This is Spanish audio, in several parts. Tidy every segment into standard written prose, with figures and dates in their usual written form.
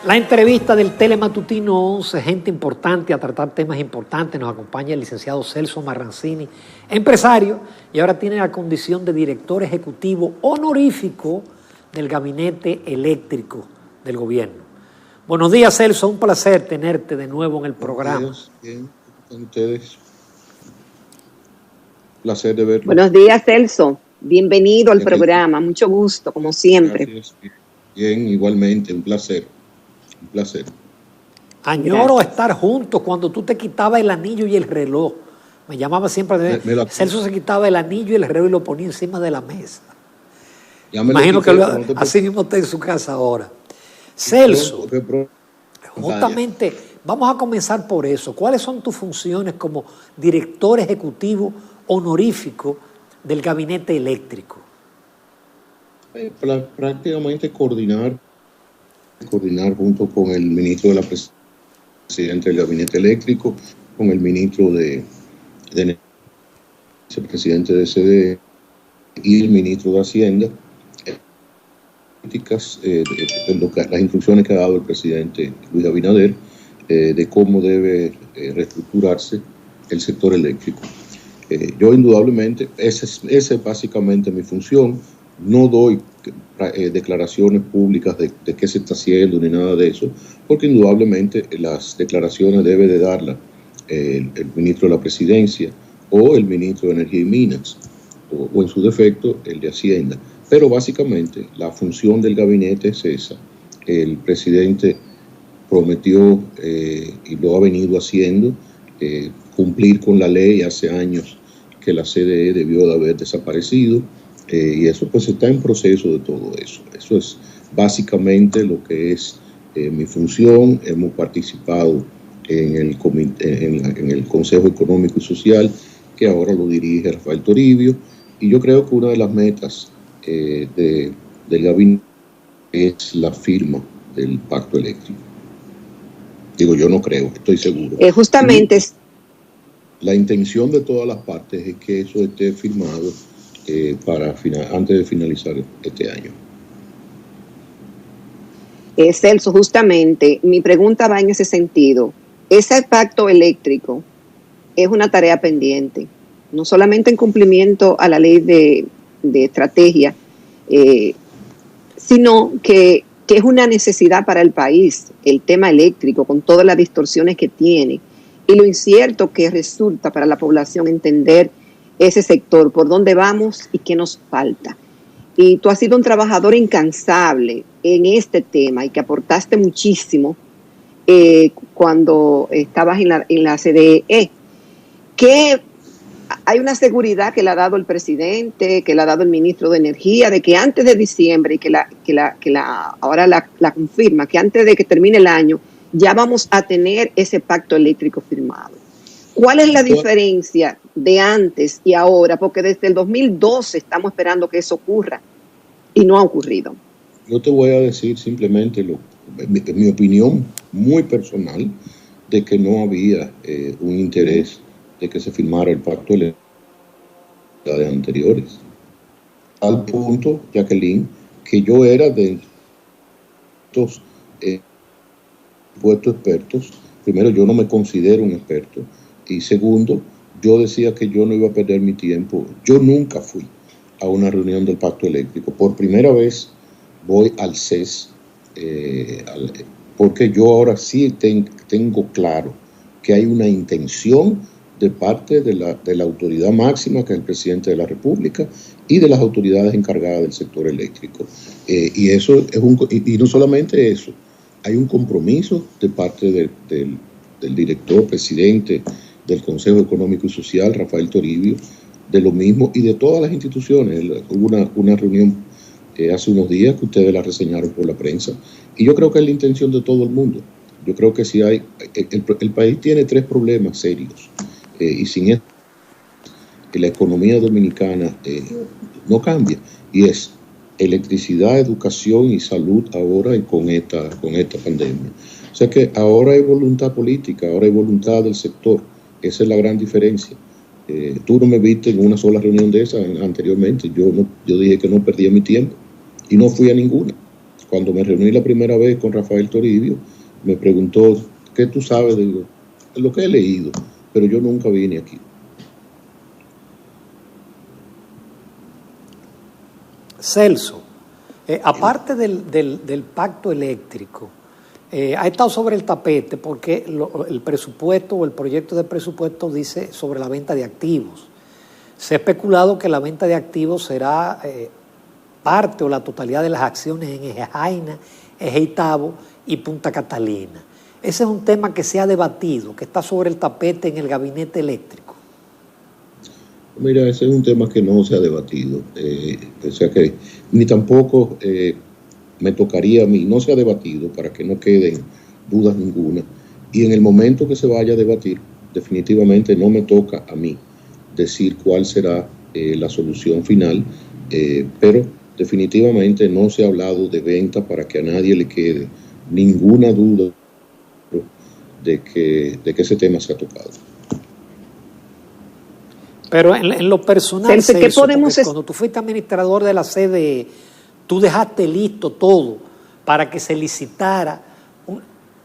La entrevista del Telematutino 11, gente importante a tratar temas importantes. Nos acompaña el licenciado Celso Marrancini, empresario, y ahora tiene la condición de director ejecutivo honorífico del Gabinete Eléctrico del Gobierno. Buenos días, Celso, un placer tenerte de nuevo en el programa. Buenos días, bien, con ustedes. Placer de verlo. Buenos días, Celso. Bienvenido al programa. Mucho gusto, como siempre. Gracias. Bien, igualmente, un placer. Un placer. Añoro estar juntos cuando tú te quitabas el anillo y el reloj. Me llamaba siempre. Celso se quitaba el anillo y el reloj y lo ponía encima de la mesa. Imagino que así mismo está en su casa ahora. Celso, justamente vamos a comenzar por eso. ¿Cuáles son tus funciones como director ejecutivo honorífico del Gabinete Eléctrico? Prácticamente coordinar junto con el ministro de la Presidencia del Gabinete Eléctrico, con el ministro de vicepresidente de CDE y el ministro de Hacienda, las instrucciones que ha dado el presidente Luis Abinader de cómo debe reestructurarse el sector eléctrico. Yo indudablemente, esa es básicamente mi función. No doy declaraciones públicas de qué se está haciendo ni nada de eso, porque indudablemente las declaraciones debe de darlas el ministro de la Presidencia o el ministro de Energía y Minas, o en su defecto el de Hacienda. Pero básicamente la función del gabinete es esa. El presidente prometió y lo ha venido haciendo, cumplir con la ley. Hace años que la CDE debió de haber desaparecido, y eso pues está en proceso de todo eso. Eso es básicamente lo que es mi función. Hemos participado en el Consejo Económico y Social, que ahora lo dirige Rafael Toribio, y yo creo que una de las metas del gabinete es la firma del pacto eléctrico. Digo, yo no creo, estoy seguro. Justamente la intención de todas las partes es que eso esté firmado antes de finalizar este año. Celso, justamente mi pregunta va en ese sentido. Ese pacto eléctrico es una tarea pendiente, no solamente en cumplimiento a la ley de estrategia, sino que es una necesidad para el país, el tema eléctrico, con todas las distorsiones que tiene y lo incierto que resulta para la población entender ese sector, por dónde vamos y qué nos falta. Y tú has sido un trabajador incansable en este tema y que aportaste muchísimo cuando estabas en la CDE. ¿Qué hay una seguridad que le ha dado el presidente, que le ha dado el ministro de Energía, de que antes de diciembre, y que ahora la confirma, que antes de que termine el año, ya vamos a tener ese pacto eléctrico firmado? ¿Cuál es la diferencia de antes y ahora? Porque desde el 2012 estamos esperando que eso ocurra y no ha ocurrido. Yo te voy a decir simplemente mi opinión muy personal de que no había un interés de que se firmara el pacto eléctrico de anteriores. Al punto, Jacqueline, que yo era de estos puestos expertos. Primero, yo no me considero un experto. Y segundo, yo decía que yo no iba a perder mi tiempo. Yo nunca fui a una reunión del pacto eléctrico. Por primera vez voy al CES, porque yo ahora sí tengo claro que hay una intención de parte de la autoridad máxima, que es el presidente de la República, y de las autoridades encargadas del sector eléctrico. Y eso es y no solamente eso, hay un compromiso de parte del director, presidente del Consejo Económico y Social, Rafael Toribio, de lo mismo, y de todas las instituciones. Hubo una reunión hace unos días que ustedes la reseñaron por la prensa, y yo creo que es la intención de todo el mundo. Yo creo que si hay, el país tiene 3 problemas serios, y sin eso la economía dominicana no cambia, y es electricidad, educación y salud ahora, y con esta pandemia. O sea que ahora hay voluntad política, ahora hay voluntad del sector. Esa es la gran diferencia. Tú no me viste en una sola reunión de esas anteriormente. Yo dije que no perdía mi tiempo y no fui a ninguna. cuando me reuní la primera vez con Rafael Toribio, me preguntó, ¿qué tú sabes de lo que he leído? Pero yo nunca vine aquí. Celso, aparte del pacto eléctrico, ha estado sobre el tapete porque el presupuesto o el proyecto de presupuesto dice sobre la venta de activos. Se ha especulado que la venta de activos será parte o la totalidad de las acciones en Eje Jaina, Eje Itabo y Punta Catalina. Ese es un tema que se ha debatido, que está sobre el tapete en el gabinete eléctrico. Mira, ese es un tema que no se ha debatido, o sea que ni tampoco me tocaría a mí, no se ha debatido para que no queden dudas ninguna, y en el momento que se vaya a debatir, definitivamente no me toca a mí decir cuál será la solución final, pero definitivamente no se ha hablado de venta para que a nadie le quede ninguna duda de que ese tema se ha tocado. Pero en lo personal, Celso, cuando tú fuiste administrador de la CDE, tú dejaste listo todo para que se licitara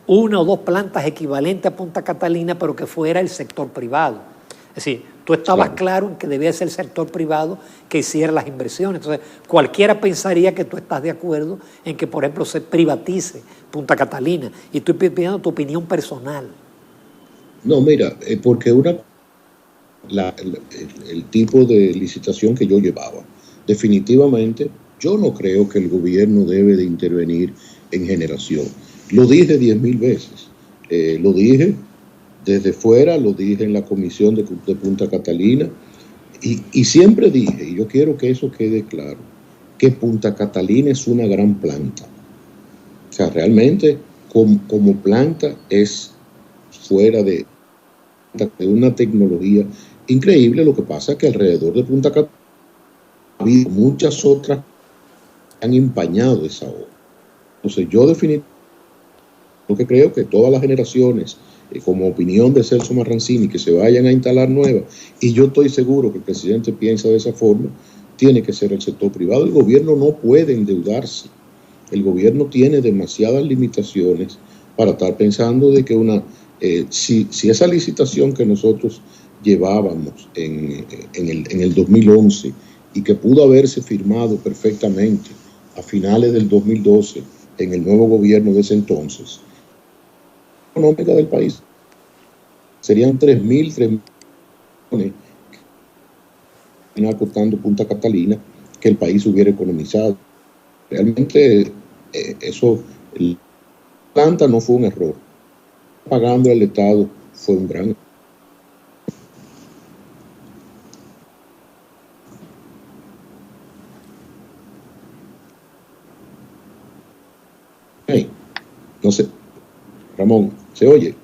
una o dos plantas equivalentes a Punta Catalina, pero que fuera el sector privado. Es decir, tú estabas claro en que debía ser el sector privado que hiciera las inversiones. Entonces, cualquiera pensaría que tú estás de acuerdo en que, por ejemplo, se privatice Punta Catalina. Y estoy pidiendo tu opinión personal. No, mira, porque el tipo de licitación que yo llevaba, definitivamente yo no creo que el gobierno debe de intervenir en generación. Lo dije 10,000 veces, lo dije desde fuera, lo dije en la comisión de Punta Catalina y siempre dije, y yo quiero que eso quede claro, que Punta Catalina es una gran planta. O sea, realmente como planta es fuera de una tecnología increíble. Lo que pasa es que alrededor de Punta Catalina ha habido muchas otras que han empañado esa obra. Entonces yo definitivamente lo que creo que todas las generaciones, como opinión de Celso Marrancini, que se vayan a instalar nuevas, y yo estoy seguro que el presidente piensa de esa forma, tiene que ser el sector privado. El gobierno no puede endeudarse. El gobierno tiene demasiadas limitaciones para estar pensando de que si esa licitación que nosotros llevábamos en el 2011 y que pudo haberse firmado perfectamente a finales del 2012 en el nuevo gobierno de ese entonces, económica del país serían 3.000 millones costando Punta Catalina que el país hubiera economizado. Realmente la planta no fue un error, pagando al Estado fue un gran error. No sé, Ramón, ¿se oye?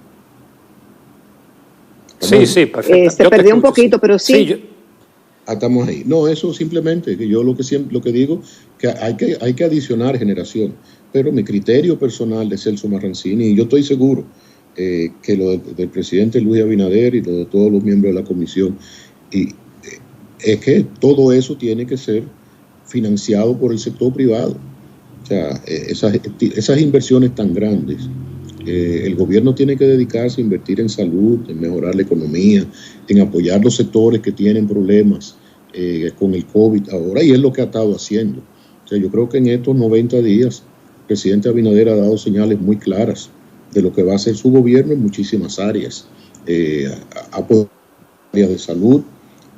Ramón. Sí, perfecto. Se perdió un poquito, pero sí. Estamos ahí. No, eso simplemente, que yo lo que digo, que hay que adicionar generación, pero mi criterio personal de Celso Marrancini, y yo estoy seguro que lo del presidente Luis Abinader y lo de todos los miembros de la comisión, es que todo eso tiene que ser financiado por el sector privado. O sea, esas inversiones tan grandes, el gobierno tiene que dedicarse a invertir en salud, en mejorar la economía, en apoyar los sectores que tienen problemas con el COVID ahora, y es lo que ha estado haciendo. O sea, yo creo que en estos 90 días el presidente Abinader ha dado señales muy claras de lo que va a hacer su gobierno en muchísimas áreas. Ha apoyado áreas de salud,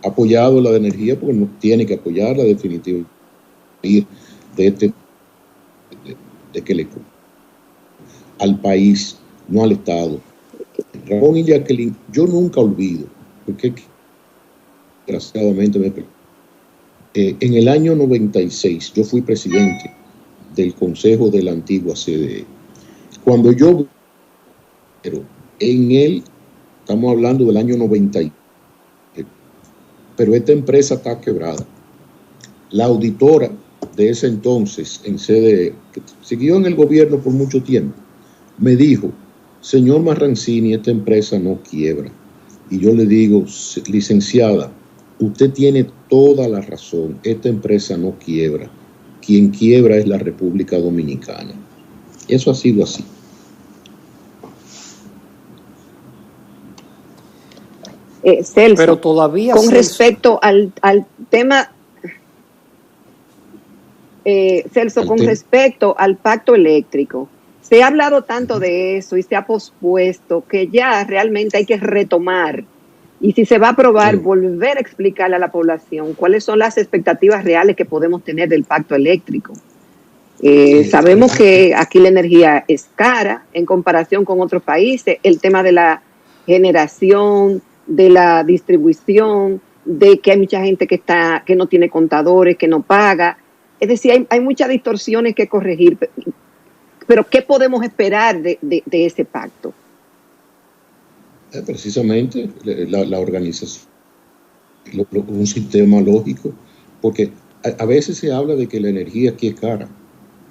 ha apoyado la de energía, porque no tiene que apoyarla definitivamente de que le al país, no al Estado. Ramón y Jacqueline, yo nunca olvido, porque desgraciadamente en el año 96 yo fui presidente del Consejo de la antigua CDE. Cuando estamos hablando del año 90, pero esta empresa está quebrada. La auditora de ese entonces en CDE, que siguió en el gobierno por mucho tiempo, me dijo: señor Marrancini, esta empresa no quiebra. Y yo le digo: licenciada, usted tiene toda la razón, esta empresa no quiebra. quien quiebra es la República Dominicana. Eso ha sido así. Celso, pero todavía con respecto al tema, Celso, con respecto al pacto eléctrico, se ha hablado tanto de eso y se ha pospuesto que ya realmente hay que retomar, y si se va a aprobar, volver a explicarle a la población cuáles son las expectativas reales que podemos tener del pacto eléctrico. Sabemos que aquí la energía es cara en comparación con otros países, el tema de la generación, de la distribución, de que hay mucha gente que no tiene contadores, que no paga. Es decir, hay muchas distorsiones que corregir. Pero ¿qué podemos esperar de ese pacto? Precisamente la organización, un sistema lógico, porque a veces se habla de que la energía aquí es cara.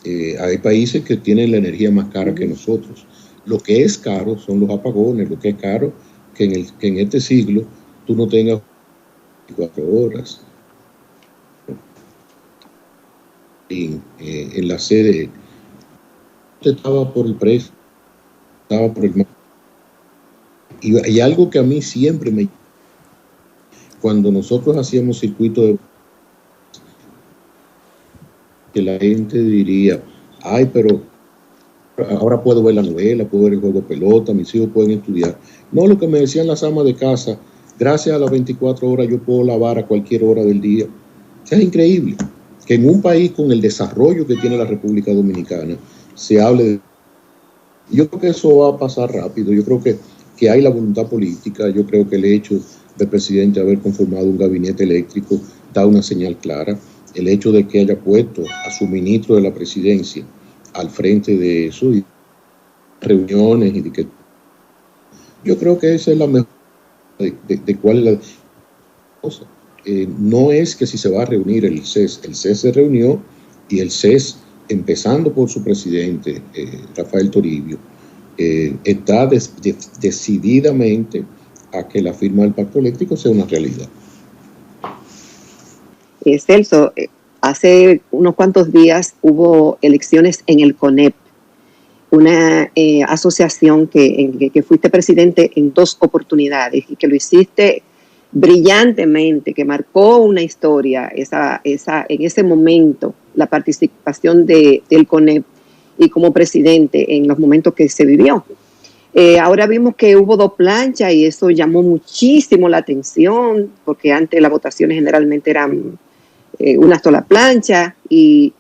Hay países que tienen la energía más cara que nosotros. Lo que es caro son los apagones, lo que es caro que en este siglo tú no tengas 24 horas. En la sede estaba por el precio, estaba por el... Y algo que a mí siempre me... Cuando nosotros hacíamos circuitos de... que la gente diría, ay, pero ahora puedo ver la novela, puedo ver el juego de pelota, mis hijos pueden estudiar. No, lo que me decían las amas de casa, gracias a las 24 horas yo puedo lavar a cualquier hora del día. O sea, es increíble que en un país con el desarrollo que tiene la República Dominicana se hable de... Yo creo que eso va a pasar rápido. Yo creo que hay la voluntad política. Yo creo que el hecho del presidente haber conformado un gabinete eléctrico da una señal clara. El hecho de que haya puesto a su ministro de la presidencia al frente de eso y reuniones y de que... Yo creo que esa es la mejor de cuál es la cosa. No es que si se va a reunir el CES se reunió y el CES, empezando por su presidente, Rafael Toribio, está decididamente a que la firma del pacto eléctrico sea una realidad. Celso, hace unos cuantos días hubo elecciones en el CONEP, una asociación que fuiste presidente en 2 oportunidades y que lo hiciste brillantemente, que marcó una historia en ese momento, la participación del CONEP y como presidente en los momentos que se vivió. Ahora vimos que hubo 2 planchas y eso llamó muchísimo la atención, porque antes las votaciones generalmente eran una sola plancha y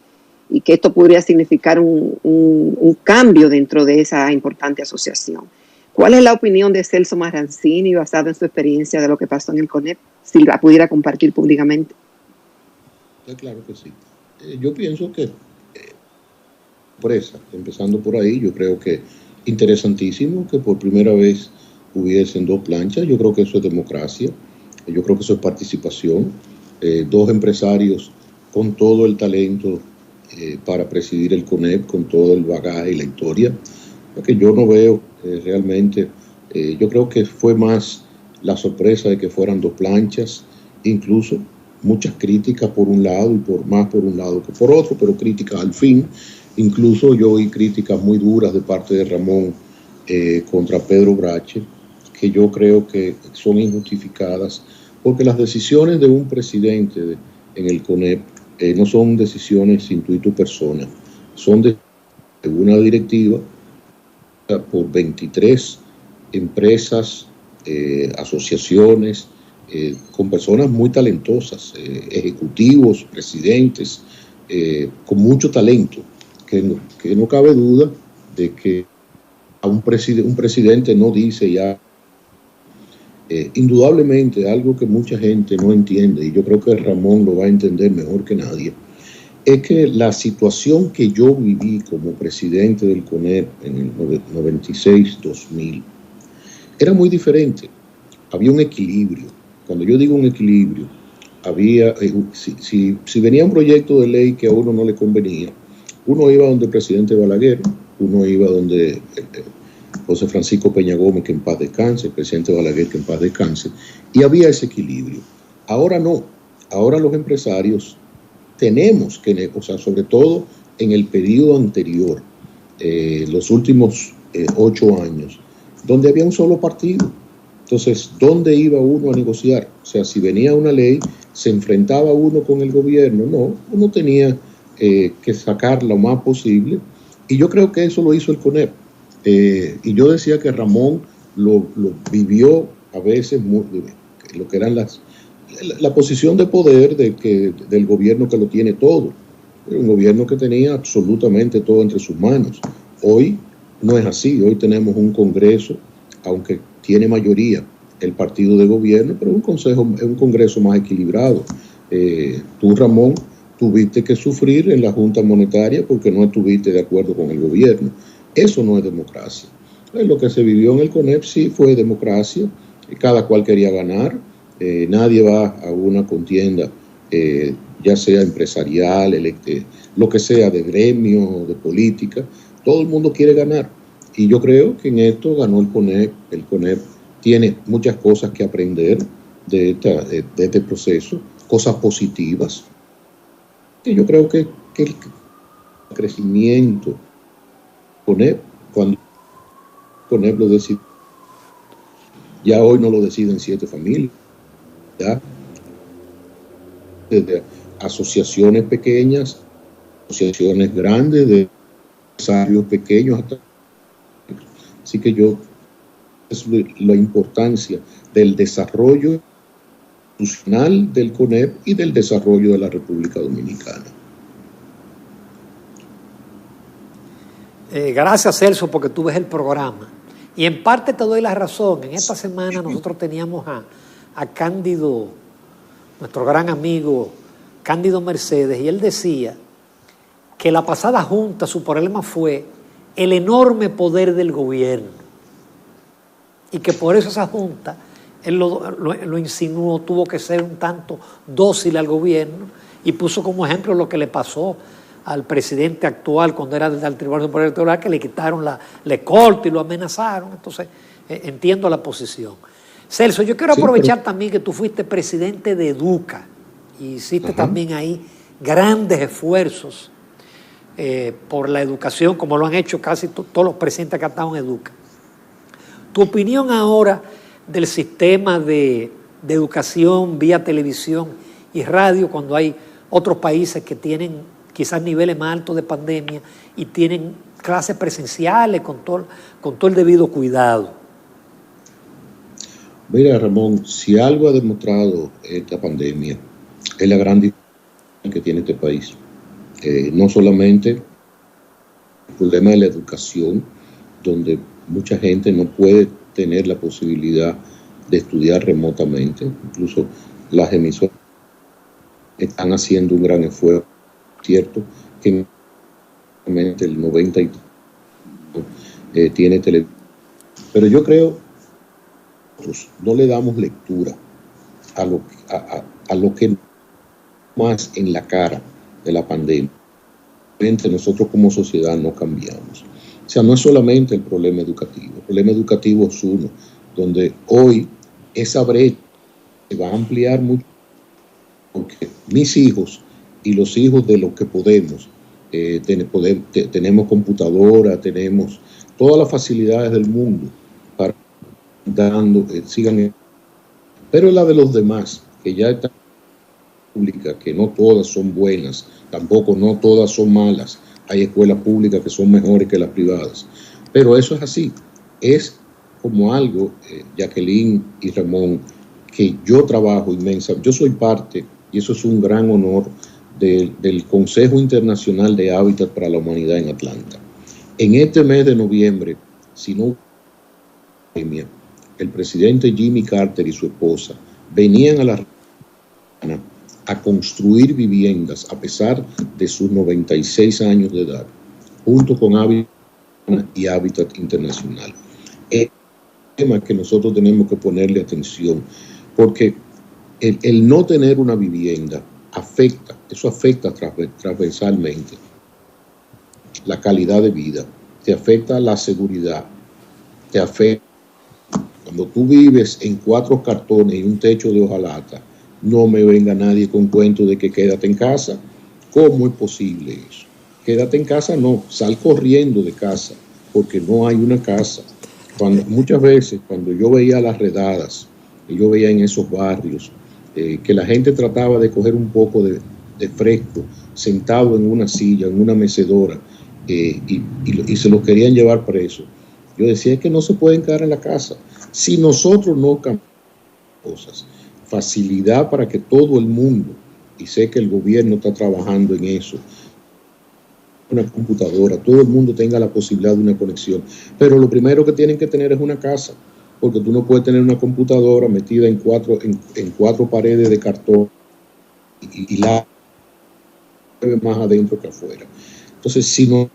que esto podría significar un cambio dentro de esa importante asociación. ¿Cuál es la opinión de Celso Marrancini basada en su experiencia de lo que pasó en el CONEP, si la pudiera compartir públicamente? Claro que sí. Yo pienso que, empezando por ahí, yo creo que interesantísimo que por primera vez hubiesen 2 planchas. Yo creo que eso es democracia, yo creo que eso es participación. 2 empresarios con todo el talento para presidir el CONEP, con todo el bagaje y la historia, porque yo no veo realmente, yo creo que fue más la sorpresa de que fueran 2 planchas, incluso muchas críticas por un lado y más por un lado que por otro, pero críticas al fin. Incluso yo oí críticas muy duras de parte de Ramón contra Pedro Brache, que yo creo que son injustificadas, porque las decisiones de un presidente en el CONEP no son decisiones intuito persona, son de una directiva por 23 empresas, asociaciones, con personas muy talentosas, ejecutivos, presidentes, con mucho talento, que no cabe duda de que a un presidente no dice ya. Indudablemente, algo que mucha gente no entiende, y yo creo que Ramón lo va a entender mejor que nadie, es que la situación que yo viví como presidente del CONEP en el 96-2000 era muy diferente. Había un equilibrio. Cuando yo digo un equilibrio, había, si venía un proyecto de ley que a uno no le convenía, uno iba donde el presidente Balaguer, uno iba donde José Francisco Peña Gómez, que en paz descanse, el presidente Balaguer, que en paz descanse, y había ese equilibrio. Ahora no, ahora los empresarios tenemos que, o sea, sobre todo en el periodo anterior, los últimos 8 años, donde había un solo partido. Entonces, ¿dónde iba uno a negociar? O sea, si venía una ley, ¿se enfrentaba uno con el gobierno? No, uno tenía que sacar lo más posible, y yo creo que eso lo hizo el CONEP. Y yo decía que Ramón lo vivió a veces lo que eran la posición de poder del gobierno que lo tiene todo. Un gobierno que tenía absolutamente todo entre sus manos. Hoy no es así. Hoy tenemos un Congreso, aunque tiene mayoría el partido de gobierno, pero un Congreso más equilibrado. Tú, Ramón, tuviste que sufrir en la Junta Monetaria porque no estuviste de acuerdo con el gobierno. Eso no es democracia. Lo que se vivió en el CONEP sí fue democracia. Cada cual quería ganar. Nadie va a una contienda, ya sea empresarial, lo que sea, de gremio, de política. Todo el mundo quiere ganar. Y yo creo que en esto ganó el CONEP. El CONEP tiene muchas cosas que aprender de este proceso, cosas positivas. Y yo creo que el crecimiento CONEP, cuando CONEP lo decide, ya hoy no lo deciden 7 familias, ya desde asociaciones pequeñas, asociaciones grandes, de empresarios pequeños, hasta. Así que es la importancia del desarrollo institucional del CONEP y del desarrollo de la República Dominicana. Gracias, Celso, porque tú ves el programa. Y en parte te doy la razón. En esta semana nosotros teníamos a Cándido, nuestro gran amigo Cándido Mercedes, y él decía que la pasada junta, su problema fue el enorme poder del gobierno, y que por eso esa junta, él lo insinuó, tuvo que ser un tanto dócil al gobierno, y puso como ejemplo lo que le pasó al presidente actual cuando era del Tribunal Superior Electoral, que le quitaron la corte y lo amenazaron. Entonces entiendo la posición. Celso, yo quiero aprovechar también que tú fuiste presidente de Educa y hiciste también ahí grandes esfuerzos por la educación, como lo han hecho casi todos los presidentes que han estado en Educa. Tu opinión ahora del sistema de educación vía televisión y radio, cuando hay otros países que tienen quizás niveles más altos de pandemia y tienen clases presenciales con todo el debido cuidado. Mira, Ramón, si algo ha demostrado esta pandemia es la gran diferencia que tiene este país. No solamente el problema de la educación, donde mucha gente no puede tener la posibilidad de estudiar remotamente, incluso las emisoras están haciendo un gran esfuerzo, cierto, que el 90% tiene televisión. Pero yo creo que no le damos lectura a lo que más en la cara de la pandemia. Nosotros como sociedad no cambiamos. O sea, no es solamente el problema educativo. El problema educativo es uno, donde hoy esa brecha se va a ampliar mucho, porque mis hijos y los hijos de los que podemos, tenemos computadora, tenemos todas las facilidades del mundo para sigan. Pero la de los demás, que ya están públicas, que no todas son buenas, tampoco no todas son malas. Hay escuelas públicas que son mejores que las privadas. Pero eso es así. Es como algo, Jacqueline y Ramón, que yo trabajo inmensa. Yo soy parte, y eso es un gran honor, del Consejo Internacional de Hábitat para la Humanidad en Atlanta. En este mes de noviembre, si no hubo pandemia, el presidente Jimmy Carter y su esposa venían a construir viviendas a pesar de sus 96 años de edad, junto con Hábitat y Hábitat Internacional. Es un tema que nosotros tenemos que ponerle atención, porque el no tener una vivienda afecta transversalmente la calidad de vida, te afecta la seguridad, te afecta. Cuando tú vives en 4 cartones y un techo de hojalata, no me venga nadie con cuento de que quédate en casa. ¿Cómo es posible eso? Quédate en casa, no, sal corriendo de casa, porque no hay una casa. Muchas veces, cuando yo veía las redadas, que yo veía en esos barrios, que la gente trataba de coger un poco de fresco, sentado en una silla, en una mecedora, y se los querían llevar preso. Yo decía que no se pueden quedar en la casa. Si nosotros no cambiamos cosas, facilidad para que todo el mundo, y sé que el gobierno está trabajando en eso, una computadora, todo el mundo tenga la posibilidad de una conexión, pero lo primero que tienen que tener es una casa, porque tú no puedes tener una computadora metida en cuatro paredes de cartón y la más adentro que afuera. Entonces, si no,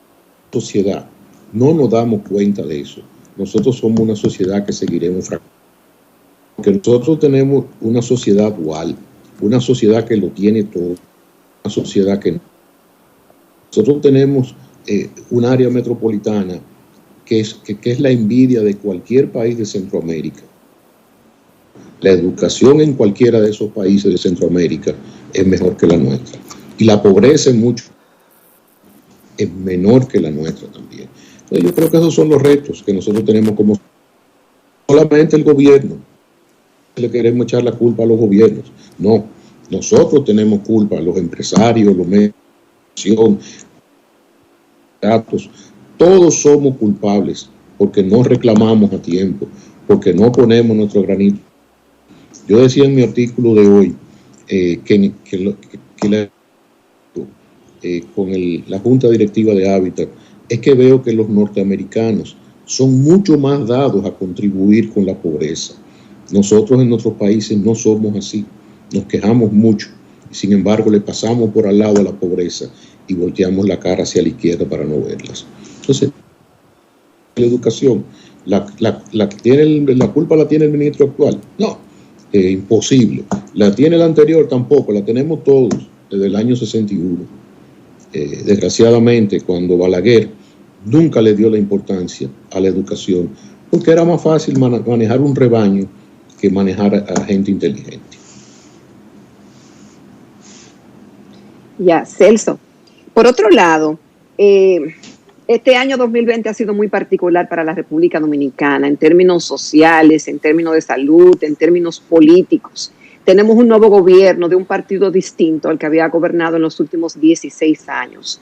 sociedad, no nos damos cuenta de eso, nosotros somos una sociedad que seguiremos fracasando, porque nosotros tenemos una sociedad dual, una sociedad que lo tiene todo, una sociedad que nosotros tenemos un área metropolitana que es la envidia de cualquier país de Centroamérica. La educación en cualquiera de esos países de Centroamérica es mejor que la nuestra. Y la pobreza es menor que la nuestra también. Entonces yo creo que esos son los retos que nosotros tenemos como solamente el gobierno. Le queremos echar la culpa a los gobiernos. No, nosotros tenemos culpa, los empresarios, los medios, todos somos culpables porque no reclamamos a tiempo, porque no ponemos nuestro granito. Yo decía en mi artículo de hoy con la Junta Directiva de Hábitat es que veo que los norteamericanos son mucho más dados a contribuir con la pobreza. Nosotros en nuestros países no somos así, nos quejamos mucho, sin embargo le pasamos por al lado a la pobreza y volteamos la cara hacia la izquierda para no verlas. Entonces, la educación, la culpa la tiene el ministro actual. No, imposible. La tiene el anterior tampoco, la tenemos todos desde el año 61. Desgraciadamente, cuando Balaguer nunca le dio la importancia a la educación, porque era más fácil manejar un rebaño que manejar a gente inteligente. Ya, Celso. Por otro lado, este año 2020 ha sido muy particular para la República Dominicana en términos sociales, en términos de salud, en términos políticos. Tenemos un nuevo gobierno de un partido distinto al que había gobernado en los últimos 16 años.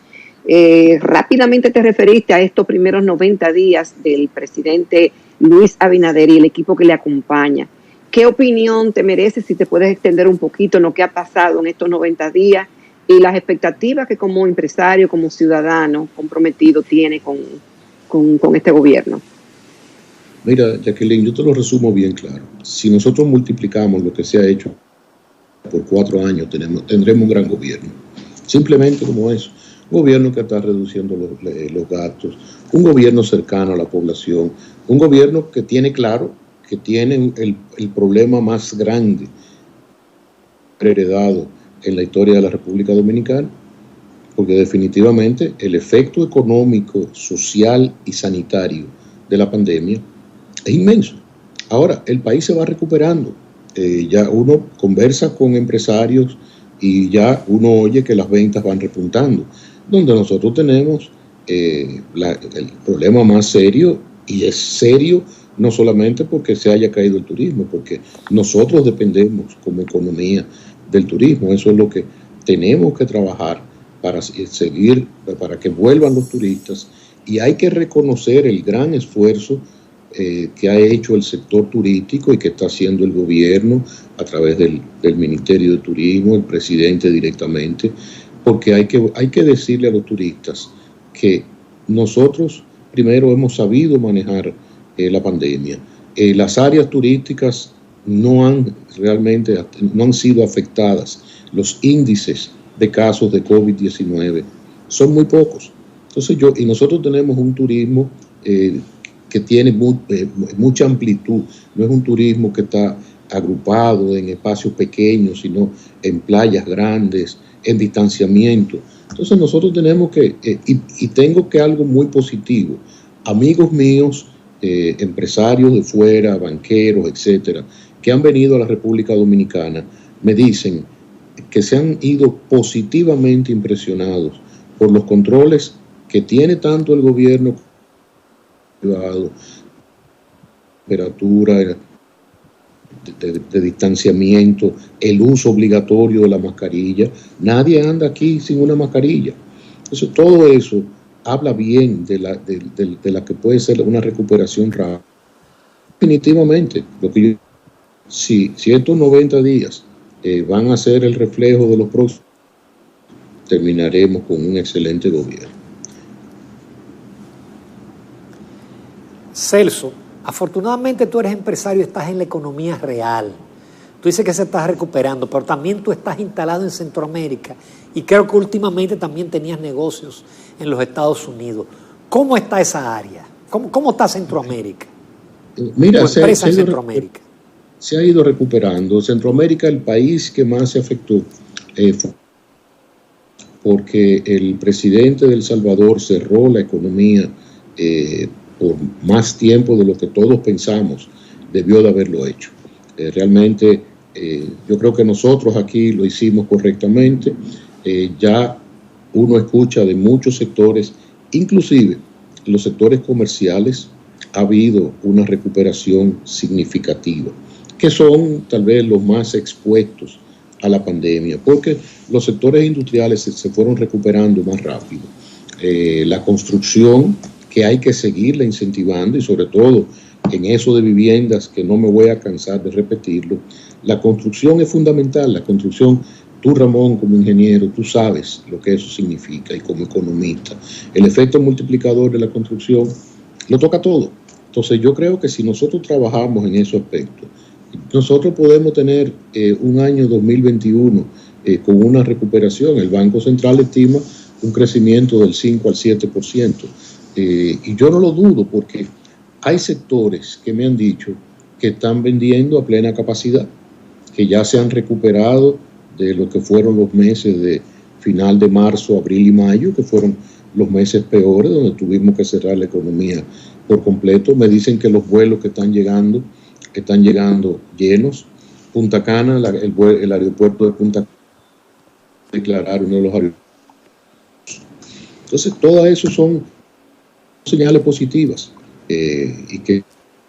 Rápidamente te referiste a estos primeros 90 días del presidente Luis Abinader y el equipo que le acompaña. ¿Qué opinión te merece, si te puedes extender un poquito en lo que ha pasado en estos 90 días y las expectativas que como empresario, como ciudadano comprometido tiene con este gobierno? Mira, Jacqueline, yo te lo resumo bien claro. Si nosotros multiplicamos lo que se ha hecho por 4 años, tendremos un gran gobierno. Simplemente como eso. Un gobierno que está reduciendo los gastos, un gobierno cercano a la población, un gobierno que tiene claro que tiene el problema más grande heredado en la historia de la República Dominicana, porque definitivamente el efecto económico, social y sanitario de la pandemia es inmenso. Ahora, el país se va recuperando. Ya uno conversa con empresarios y ya uno oye que las ventas van repuntando. Donde nosotros tenemos el problema más serio, y es serio no solamente porque se haya caído el turismo, porque nosotros dependemos como economía del turismo. Eso es lo que tenemos que trabajar para seguir, para que vuelvan los turistas, y hay que reconocer el gran esfuerzo que ha hecho el sector turístico y que está haciendo el gobierno a través del Ministerio de Turismo, el presidente directamente, porque hay que decirle a los turistas que nosotros primero hemos sabido manejar la pandemia. Las áreas turísticas no han sido afectadas. Los índices de casos de COVID-19 son muy pocos. Entonces nosotros tenemos un turismo que tiene mucha amplitud. No es un turismo que está agrupado en espacios pequeños, sino en playas grandes, en distanciamiento. Entonces nosotros tenemos y tengo que algo muy positivo. Amigos míos, empresarios de fuera, banqueros, etcétera, que han venido a la República Dominicana, me dicen que se han ido positivamente impresionados por los controles que tiene tanto el gobierno como el privado, temperatura, de distanciamiento, el uso obligatorio de la mascarilla. Nadie anda aquí sin una mascarilla. Entonces, todo eso habla bien de la que puede ser una recuperación rápida. Definitivamente, si estos 90 días van a ser el reflejo de los próximos, terminaremos con un excelente gobierno. Celso, afortunadamente tú eres empresario y estás en la economía real. Tú dices que se está recuperando, pero también tú estás instalado en Centroamérica y creo que últimamente también tenías negocios en los Estados Unidos. ¿Cómo está esa área? ¿Cómo está Centroamérica? Mira, se ha ido recuperando. Centroamérica, el país que más se afectó fue porque el presidente de El Salvador cerró la economía por más tiempo de lo que todos pensamos debió de haberlo hecho. Realmente yo creo que nosotros aquí lo hicimos correctamente. Ya uno escucha de muchos sectores, inclusive los sectores comerciales, ha habido una recuperación significativa, que son tal vez los más expuestos a la pandemia, porque los sectores industriales se fueron recuperando más rápido. La construcción, que hay que seguirla incentivando, y sobre todo en eso de viviendas, que no me voy a cansar de repetirlo, la construcción es fundamental. La construcción, tú, Ramón, como ingeniero, tú sabes lo que eso significa, y como economista, el efecto multiplicador de la construcción lo toca todo. Entonces yo creo que si nosotros trabajamos en ese aspecto, nosotros podemos tener un año 2021 con una recuperación. El Banco Central estima un crecimiento del 5 al 7%. Y yo no lo dudo, porque hay sectores que me han dicho que están vendiendo a plena capacidad, que ya se han recuperado de lo que fueron los meses de final de marzo, abril y mayo, que fueron los meses peores, donde tuvimos que cerrar la economía por completo. Me dicen que los vuelos que están llegando llenos. Punta Cana, el aeropuerto de Punta Cana, declarar uno de los aeropuertos. Entonces, todo eso son señales positivas y que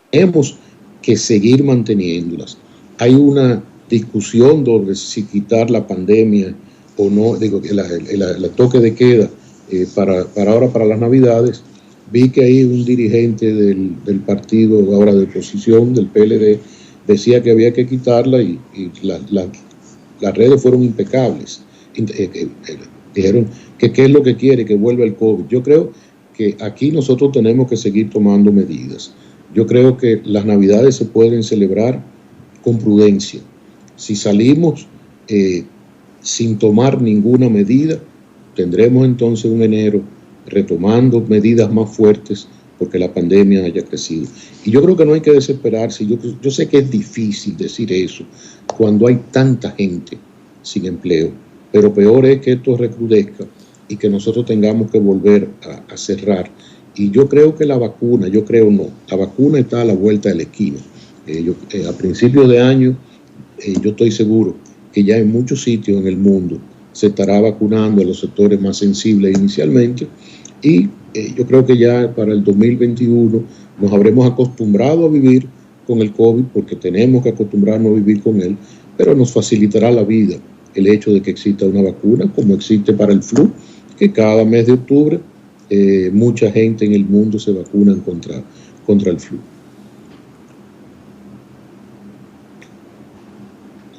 tenemos que seguir manteniéndolas. Hay una discusión sobre si quitar la pandemia o no, el toque de queda para ahora, para las Navidades. Vi que ahí un dirigente del partido ahora de oposición, del PLD, decía que había que quitarla, y las redes fueron impecables. Dijeron que qué es lo que quiere, que vuelva el COVID. Yo creo que aquí nosotros tenemos que seguir tomando medidas. Yo creo que las Navidades se pueden celebrar con prudencia. Si salimos sin tomar ninguna medida, tendremos entonces un enero retomando medidas más fuertes porque la pandemia haya crecido. Y yo creo que no hay que desesperarse. Yo sé que es difícil decir eso cuando hay tanta gente sin empleo, pero peor es que esto recrudezca y que nosotros tengamos que volver a cerrar. Y yo creo que la vacuna, la vacuna está a la vuelta de la esquina. A principios de año, yo estoy seguro que ya en muchos sitios en el mundo se estará vacunando a los sectores más sensibles inicialmente, y yo creo que ya para el 2021 nos habremos acostumbrado a vivir con el COVID, porque tenemos que acostumbrarnos a vivir con él, pero nos facilitará la vida el hecho de que exista una vacuna, como existe para el flu, que cada mes de octubre mucha gente en el mundo se vacuna contra el flu.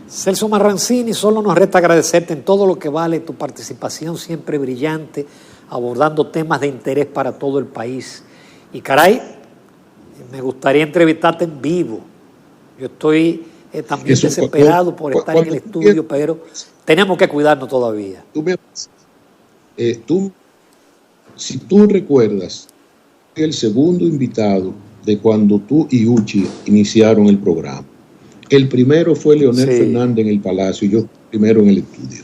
Celso Marrancini, solo nos resta agradecerte en todo lo que vale tu participación siempre brillante, abordando temas de interés para todo el país. Y caray, me gustaría entrevistarte en vivo. Yo estoy también desesperado por estar en el estudio, pero tenemos que cuidarnos todavía. Si tú recuerdas, el segundo invitado de cuando tú y Uchi iniciaron el programa. El primero fue Leonel Fernández en el Palacio y yo primero en el estudio.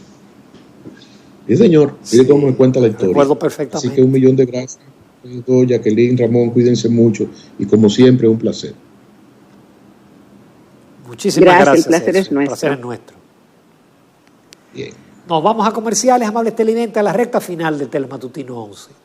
Sí, señor. Mire cómo me cuenta la historia. Recuerdo perfectamente. Así que 1.000.000 de gracias. Jacqueline, Ramón, cuídense mucho. Y como siempre, un placer. Muchísimas gracias. El placer es nuestro. El placer es nuestro. Bien. Nos vamos a comerciales, amables televidentes, a la recta final del Telematutino 11.